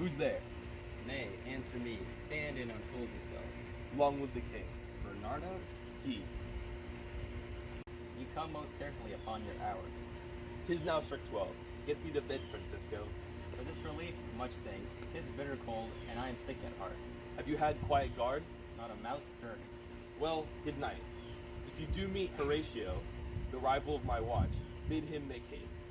Who's there? Nay, answer me. Stand and unfold yourself. Long live the king. Bernardo, He. you come most carefully upon your hour. 'Tis now struck 12. Get thee to bed, Francisco. For this relief, much thanks. 'Tis bitter cold, and I am sick at heart. Have you had quiet guard? Not a mouse stirring. Well, good night. If you do meet Horatio, the rival of my watch, bid him make haste.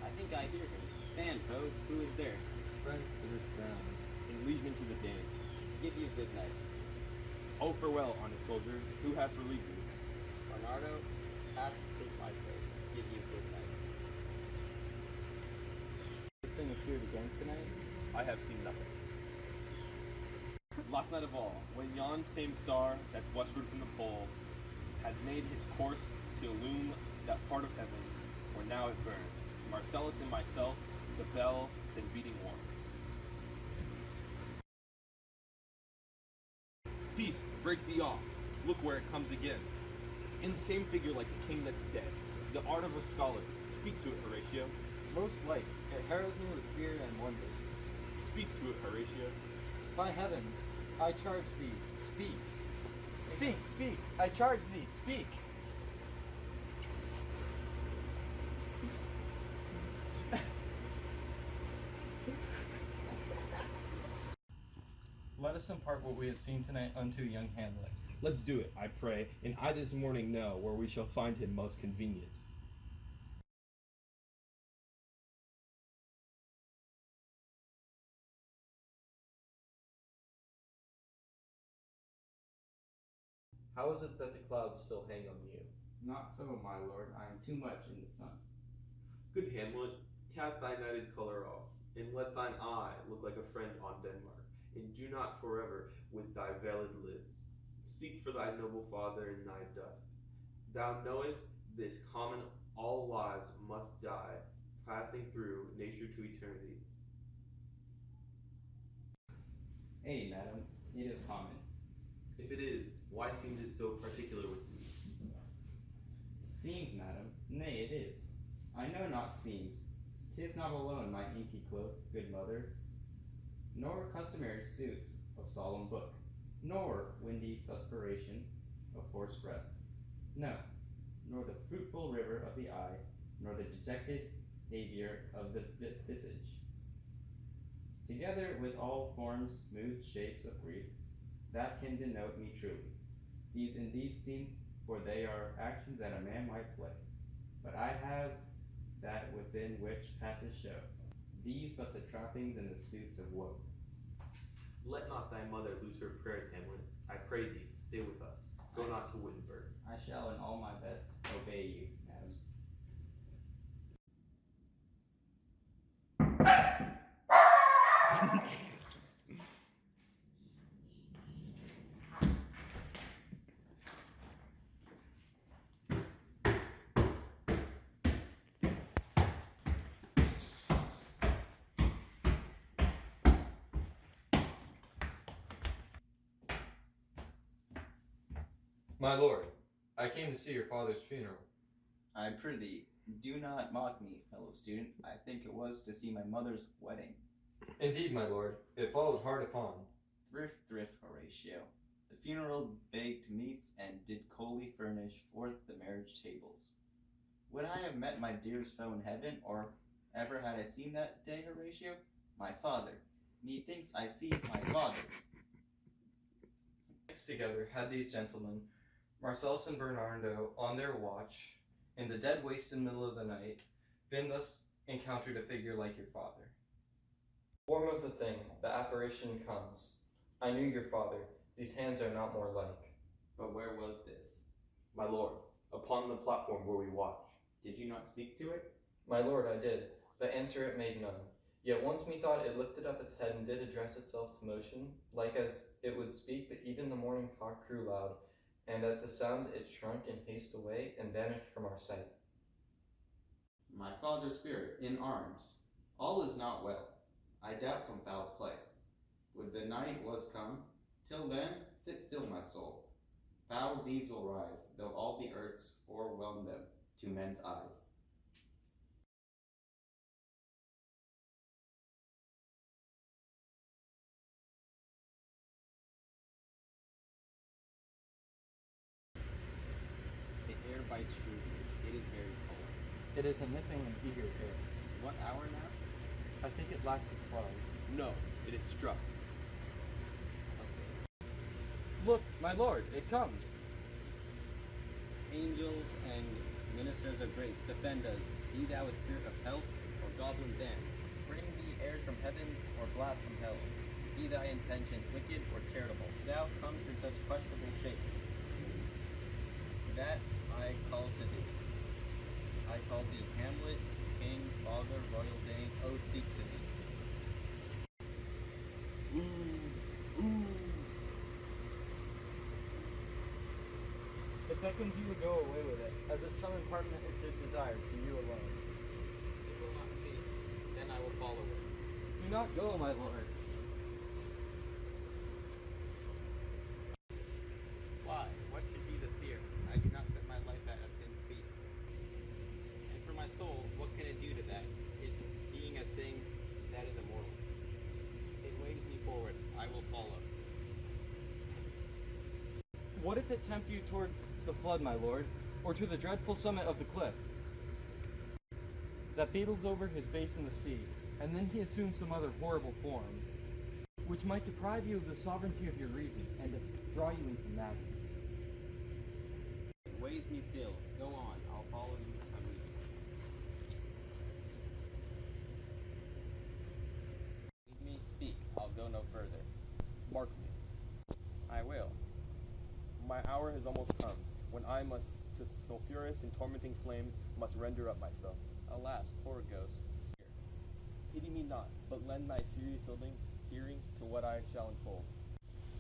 I think I hear him. Stand, foe. Who is there? Friends to this ground. And liegemen to the Dane. Give you good night. Oh, farewell, honest soldier. Who hath relieved you? Bernardo, hath 'tis my place. Give you good night. This thing appeared again tonight. I have seen nothing. Last night of all, when yon same star that's westward from the pole had made his course to illume that part of heaven where now it burned, Marcellus and myself, the bell then beating warm. Peace, break thee off. Look where it comes again. In the same figure like the king that's dead. The art of a scholar. Speak to it, Horatio. Most like, it heralds me with fear and wonder. Speak to it, Horatio. By heaven, I charge thee, speak. Speak, speak, I charge thee, speak. Let us impart what we have seen tonight unto young Hamlet. Let's do it, I pray, and I this morning know where we shall find him most convenient. How is it that the clouds still hang on you? Not so, my lord. I am too much in the sun. Good Hamlet, cast thy nighted colour off, and let thine eye look like a friend on Denmark, and do not forever with thy veiled lids. Seek for thy noble father in thy dust. Thou knowest this common all lives must die, passing through nature to eternity. Ay, madam, it is common. If it is, why seems it so particular with thee? Seems, madam, nay, it is. I know not seems. 'Tis not alone my inky cloak, good mother, nor customary suits of solemn book, nor windy suspiration of forced breath. No, nor the fruitful river of the eye, nor the dejected avior of the visage. Together with all forms, moods, shapes of grief, that can denote me truly. These indeed seem, for they are actions that a man might play. But I have that within which passes show. These but the trappings and the suits of woe. Let not thy mother lose her prayers, Hamlet. I pray thee, stay with us. Go not to Wittenberg. I shall in all my best obey you, madam. My lord, I came to see your father's funeral. I prithee, do not mock me, fellow student. I think it was to see my mother's wedding. Indeed, my lord, it followed hard upon. Thrift, Horatio. The funeral baked meats and did coolly furnish forth the marriage tables. Would I have met my dearest foe in heaven, or ever had I seen that day, Horatio? My father. Methinks I see my father. Mixed together had these gentlemen, Marcellus and Bernardo, on their watch, in the dead wasted middle of the night, been thus encountered a figure like your father. Form of the thing, the apparition comes. I knew your father, these hands are not more like. But where was this? My lord, upon the platform where we watch. Did you not speak to it? My lord, I did, but answer it made none. Yet once methought it lifted up its head and did address itself to motion, like as it would speak, but even the morning cock crew loud, and at the sound it shrunk in haste away and vanished from our sight. My father's spirit, in arms. All is not well. I doubt some foul play. Would the night was come, till then, sit still, my soul. Foul deeds will rise, though all the earths o'erwhelm them to men's eyes. It is a nipping and eager air. What hour now? I think it lacks a 12. No, it is struck. Look, my lord, it comes. Angels and ministers of grace, defend us. Be thou a spirit of health or goblin den. Bring thee airs from heavens or blast from hell. Be thy intentions wicked or charitable. Thou comest in such questionable shape. That I call to thee. I call thee Hamlet, king, father, royal dame. Oh, speak to me. It beckons you to go away with it, as if some impertinent desire to you alone. It will not speak. Then I will follow it. Do not go, my lord. Why? What should be the fear? I do not set my life at a pin's feet. And for my soul, what can it do to that? It being a thing that is immortal. It waves me forward. I will follow. What if it tempt you towards the flood, my lord, or to the dreadful summit of the cliff that beetles over his base in the sea, and then he assumes some other horrible form, which might deprive you of the sovereignty of your reason and draw you into madness? It weighs me still. Go on. I'll follow you. Leave me speak. I'll go no further. Mark me. I will. My hour has almost come, when I must, to sulphurous and tormenting flames, must render up myself. Alas, poor ghost. Pity me not, but lend thy serious hearing to what I shall unfold.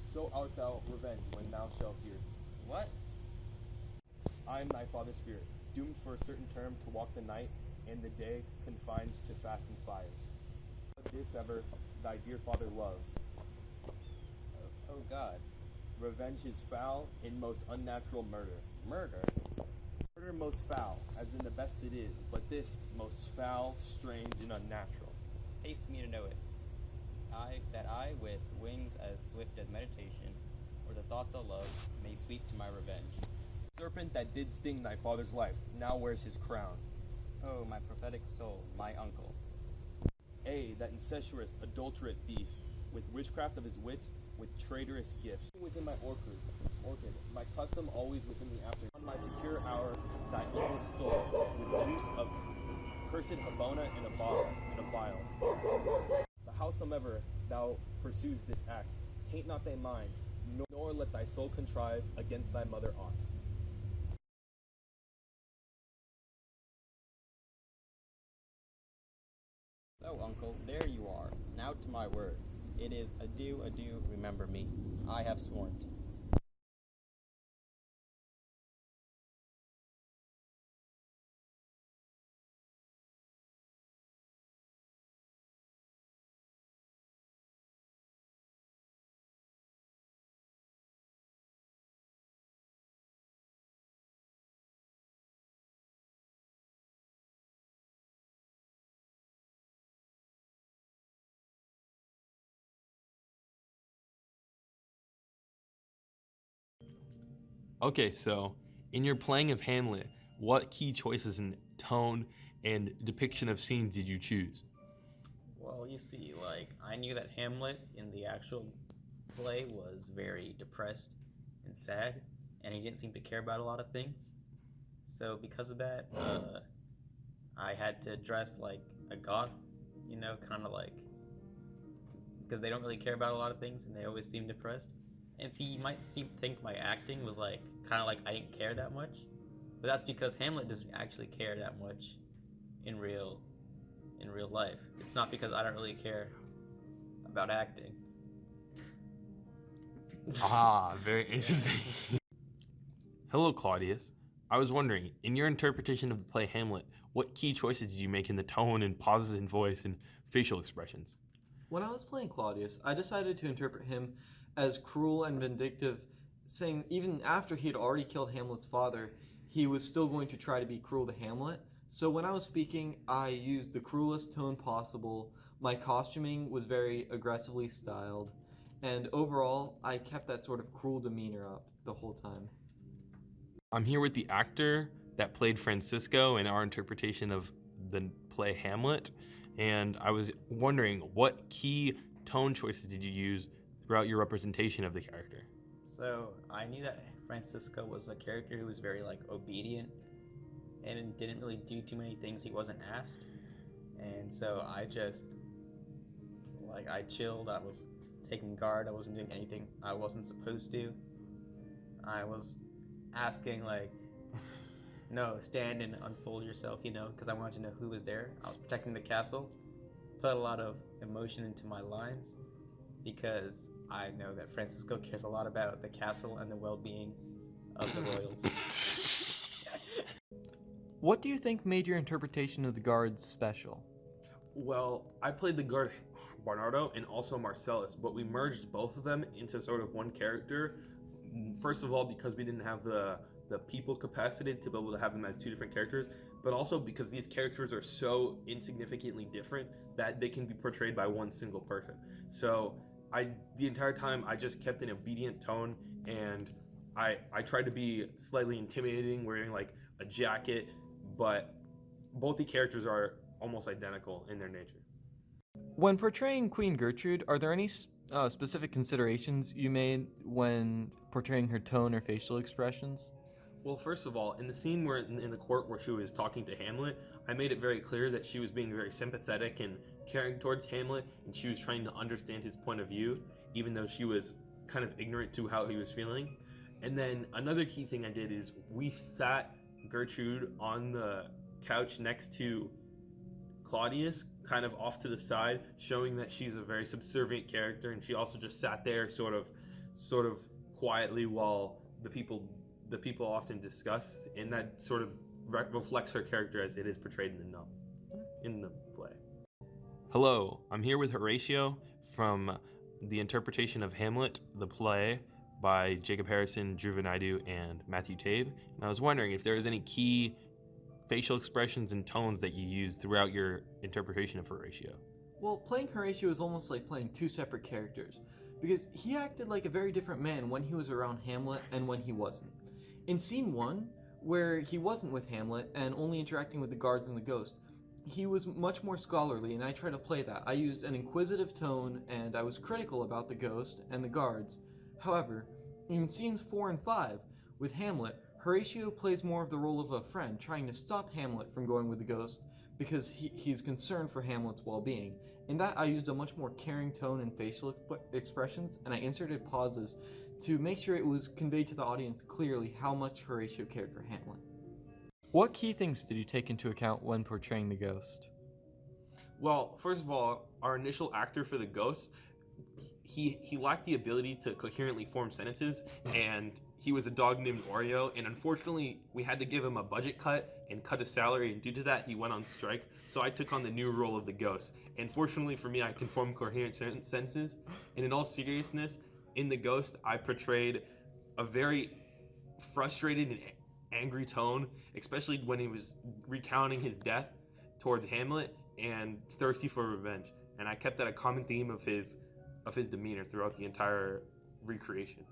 So art thou revenged when thou shalt hear. What? I am thy father's spirit, doomed for a certain term to walk the night, and the day confined to fasting fires. But this ever thy dear father loved. Oh God. Revenge is foul and most unnatural murder. Murder? Murder most foul, as in the best it is, but this most foul, strange, and unnatural. Haste me to know it. I, with wings as swift as meditation, or the thoughts of love, may sweep to my revenge. Serpent that did sting thy father's life, now wears his crown. Oh, my prophetic soul, my uncle. That incestuous, adulterate beast, with witchcraft of his wits, with traitorous gifts. Within my orchid, my custom always within the after. On my secure hour, thy uncle stole, with juice of cursed Habona in a bottle, in a vial. But howsoever thou pursues this act, taint not thy mind, nor let thy soul contrive against thy mother aunt. So, uncle, there you are. Now to my word. It is adieu, adieu, remember me. I have sworn. Okay, so in your playing of Hamlet, what key choices in tone and depiction of scenes did you choose? Well, you see, I knew that Hamlet in the actual play was very depressed and sad, and he didn't seem to care about a lot of things. So because of that, I had to dress like a goth, kind of because they don't really care about a lot of things, and they always seem depressed. And see, you might think my acting was kind of I didn't care that much, but that's because Hamlet doesn't actually care that much in real life. It's not because I don't really care about acting. Very interesting. Hello, Claudius. I was wondering, in your interpretation of the play Hamlet, what key choices did you make in the tone and pauses in voice and facial expressions? When I was playing Claudius, I decided to interpret him as cruel and vindictive, saying even after he had already killed Hamlet's father, he was still going to try to be cruel to Hamlet. So when I was speaking, I used the cruelest tone possible. My costuming was very aggressively styled, and overall, I kept that sort of cruel demeanor up the whole time. I'm here with the actor, that played Francisco in our interpretation of the play Hamlet, and I was wondering what key tone choices did you use throughout your representation of the character? So I knew that Francisco was a character who was very obedient and didn't really do too many things he wasn't asked. And so I just I chilled, I was taking guard, I wasn't doing anything I wasn't supposed to. I was asking no, stand and unfold yourself, because I wanted to know who was there. I was protecting the castle, put a lot of emotion into my lines, because I know that Francisco cares a lot about the castle and the well-being of the royals. What do you think made your interpretation of the guards special? Well, I played the guard Bernardo and also Marcellus, but we merged both of them into sort of one character. First of all, because we didn't have the people capacity to be able to have them as two different characters, but also because these characters are so insignificantly different that they can be portrayed by one single person. So the entire time I just kept an obedient tone, and I tried to be slightly intimidating, wearing a jacket, but both the characters are almost identical in their nature. When portraying Queen Gertrude, are there any specific considerations you made when portraying her tone or facial expressions? Well, first of all, in the scene where in the court where she was talking to Hamlet, I made it very clear that she was being very sympathetic and caring towards Hamlet, and she was trying to understand his point of view, even though she was kind of ignorant to how he was feeling. And then another key thing I did is we sat Gertrude on the couch next to Claudius, kind of off to the side, showing that she's a very subservient character, and she also just sat there sort of quietly while the people often discuss, and that sort of reflects her character as it is portrayed in the play. Hello, I'm here with Horatio from the interpretation of Hamlet, the play by Jacob Harrison, Dhruva Naidu, and Matthew Tave. And I was wondering if there was any key facial expressions and tones that you used throughout your interpretation of Horatio. Well, playing Horatio is almost like playing two separate characters, because he acted like a very different man when he was around Hamlet and when he wasn't. In scene 1, where he wasn't with Hamlet and only interacting with the guards and the ghost, he was much more scholarly, and I tried to play that. I used an inquisitive tone, and I was critical about the ghost and the guards. However, in scenes 4 and 5, with Hamlet, Horatio plays more of the role of a friend, trying to stop Hamlet from going with the ghost because he's concerned for Hamlet's well-being. In that, I used a much more caring tone and facial expressions, and I inserted pauses to make sure it was conveyed to the audience clearly how much Horatio cared for Hamlet. What key things did you take into account when portraying the ghost? Well, first of all, our initial actor for the ghost, he lacked the ability to coherently form sentences, and he was a dog named Oreo, and unfortunately we had to give him a budget cut and cut his salary, and due to that he went on strike, so I took on the new role of the ghost. And fortunately for me, I can form coherent sentences, and in all seriousness, in the ghost I portrayed a very frustrated and angry tone, especially when he was recounting his death towards Hamlet and thirsty for revenge, and I kept that a common theme of his demeanor throughout the entire recreation.